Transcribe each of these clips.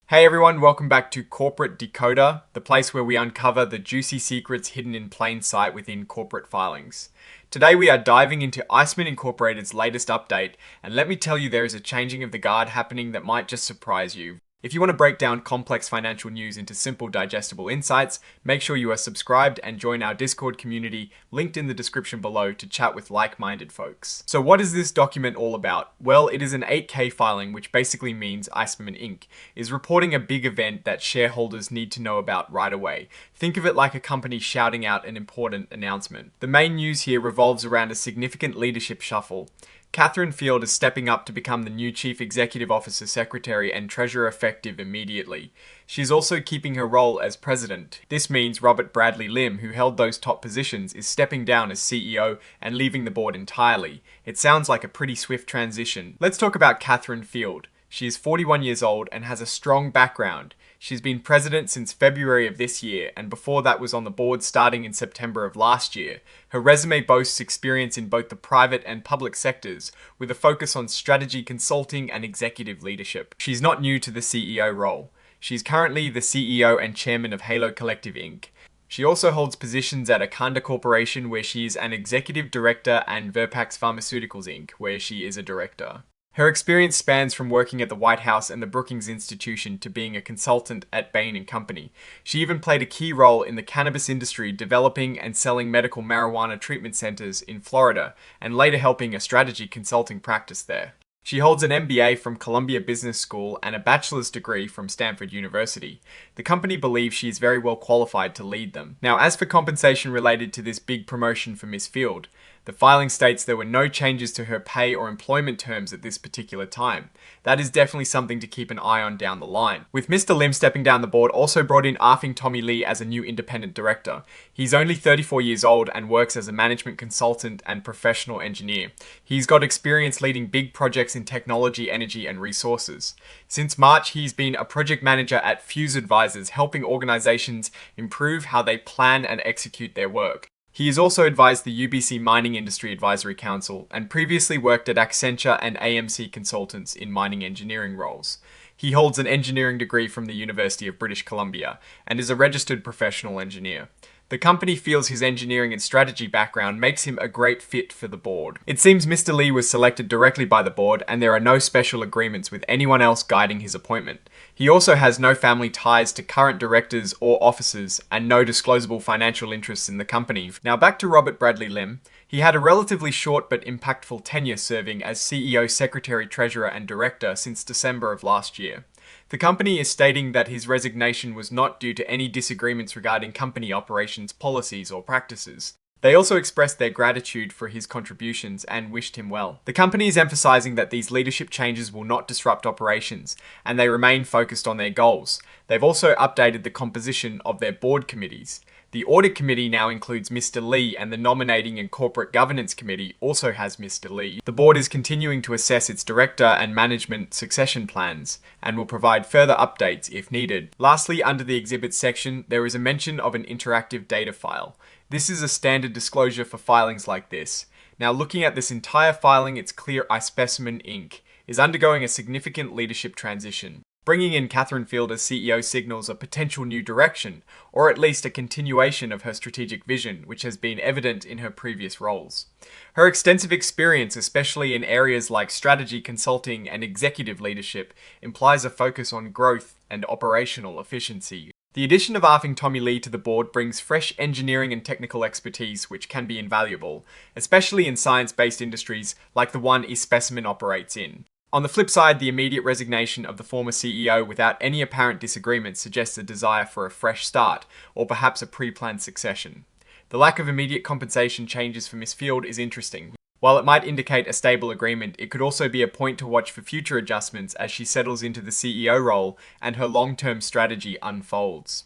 Hey everyone, welcome back to Corporate Decoder, the place where we uncover the juicy secrets hidden in plain sight within corporate filings. Today we are diving into Iceman Incorporated's latest update, and let me tell you there is a changing of the guard happening that might just surprise you. If you want to break down complex financial news into simple, digestible insights, make sure you are subscribed and join our Discord community, linked in the description below, to chat with like-minded folks. So what is this document all about? Well, it is an 8K filing, which basically means Iceman Inc. is reporting a big event that shareholders need to know about right away. Think of it like a company shouting out an important announcement. The main news here revolves around a significant leadership shuffle. Catherine Field is stepping up to become the new Chief Executive Officer, Secretary, and Treasurer effective immediately. She's also keeping her role as President. This means Robert Bradley Lim, who held those top positions, is stepping down as CEO and leaving the board entirely. It sounds like a pretty swift transition. Let's talk about Catherine Field. She is 41 years old and has a strong background. She's been president since February of this year, and before that was on the board starting in September of last year. Her resume boasts experience in both the private and public sectors, with a focus on strategy consulting and executive leadership. She's not new to the CEO role. She's currently the CEO and chairman of Halo Collective Inc. She also holds positions at Akanda Corporation, where she is an executive director, and Verpax Pharmaceuticals Inc., where she is a director. Her experience spans from working at the White House and the Brookings Institution to being a consultant at Bain & Company. She even played a key role in the cannabis industry, developing and selling medical marijuana treatment centers in Florida, and later helping a strategy consulting practice there. She holds an MBA from Columbia Business School and a bachelor's degree from Stanford University. The company believes she is very well qualified to lead them. Now, as for compensation related to this big promotion for Miss Field, the filing states there were no changes to her pay or employment terms at this particular time. That is definitely something to keep an eye on down the line. With Mr. Lim stepping down, the board also brought in Arfing Tommy Lee as a new independent director. He's only 34 years old and works as a management consultant and professional engineer. He's got experience leading big projects in technology, energy, and resources. Since March, he's been a project manager at Fuse Advisors, helping organizations improve how they plan and execute their work. He has also advised the UBC Mining Industry Advisory Council and previously worked at Accenture and AMC Consultants in mining engineering roles. He holds an engineering degree from the University of British Columbia and is a registered professional engineer. The company feels his engineering and strategy background makes him a great fit for the board. It seems Mr. Lee was selected directly by the board, and there are no special agreements with anyone else guiding his appointment. He also has no family ties to current directors or officers, and no disclosable financial interests in the company. Now back to Robert Bradley Lim. He had a relatively short but impactful tenure serving as CEO, Secretary, Treasurer, and Director since December of last year. The company is stating that his resignation was not due to any disagreements regarding company operations, policies, or practices. They also expressed their gratitude for his contributions and wished him well. The company is emphasizing that these leadership changes will not disrupt operations, and they remain focused on their goals. They've also updated the composition of their board committees. The Audit Committee now includes Mr. Lee, and the Nominating and Corporate Governance Committee also has Mr. Lee. The board is continuing to assess its director and management succession plans and will provide further updates if needed. Lastly, under the exhibits section, there is a mention of an interactive data file. This is a standard disclosure for filings like this. Now, looking at this entire filing, it's clear iSpecimen Inc. is undergoing a significant leadership transition. Bringing in Catherine Field as CEO signals a potential new direction, or at least a continuation of her strategic vision, which has been evident in her previous roles. Her extensive experience, especially in areas like strategy, consulting, and executive leadership, implies a focus on growth and operational efficiency. The addition of Arfing Tommy Lee to the board brings fresh engineering and technical expertise, which can be invaluable, especially in science-based industries like the one iSpecimen operates in. On the flip side, the immediate resignation of the former CEO without any apparent disagreement suggests a desire for a fresh start, or perhaps a pre-planned succession. The lack of immediate compensation changes for Miss Field is interesting. While it might indicate a stable agreement, it could also be a point to watch for future adjustments as she settles into the CEO role and her long-term strategy unfolds.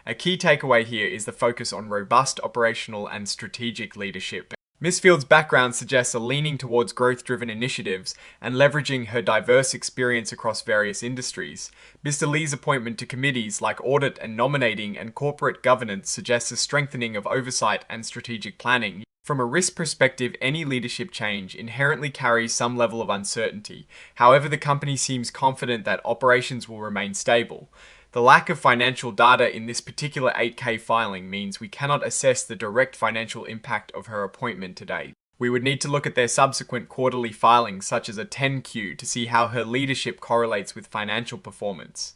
A key takeaway here is the focus on robust operational and strategic leadership. Miss Field's background suggests a leaning towards growth-driven initiatives and leveraging her diverse experience across various industries. Mr. Lee's appointment to committees like audit and nominating and corporate governance suggests a strengthening of oversight and strategic planning. From a risk perspective, any leadership change inherently carries some level of uncertainty. However, the company seems confident that operations will remain stable. The lack of financial data in this particular 8K filing means we cannot assess the direct financial impact of her appointment today. We would need to look at their subsequent quarterly filings, such as a 10Q, to see how her leadership correlates with financial performance.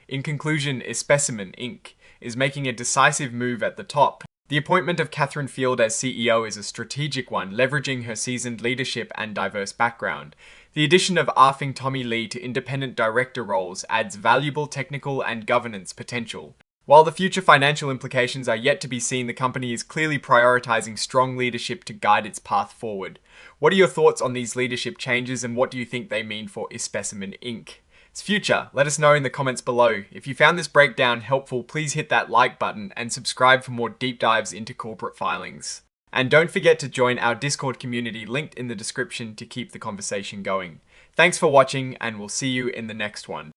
In conclusion, iSpecimen Inc. is making a decisive move at the top. The appointment of Catherine Field as CEO is a strategic one, leveraging her seasoned leadership and diverse background. The addition of Arfing Tommy Lee to independent director roles adds valuable technical and governance potential. While the future financial implications are yet to be seen, the company is clearly prioritizing strong leadership to guide its path forward. What are your thoughts on these leadership changes, and what do you think they mean for iSpecimen Inc.? Its future? Let us know in the comments below. If you found this breakdown helpful, please hit that like button and subscribe for more deep dives into corporate filings. And don't forget to join our Discord community linked in the description to keep the conversation going. Thanks for watching, and we'll see you in the next one.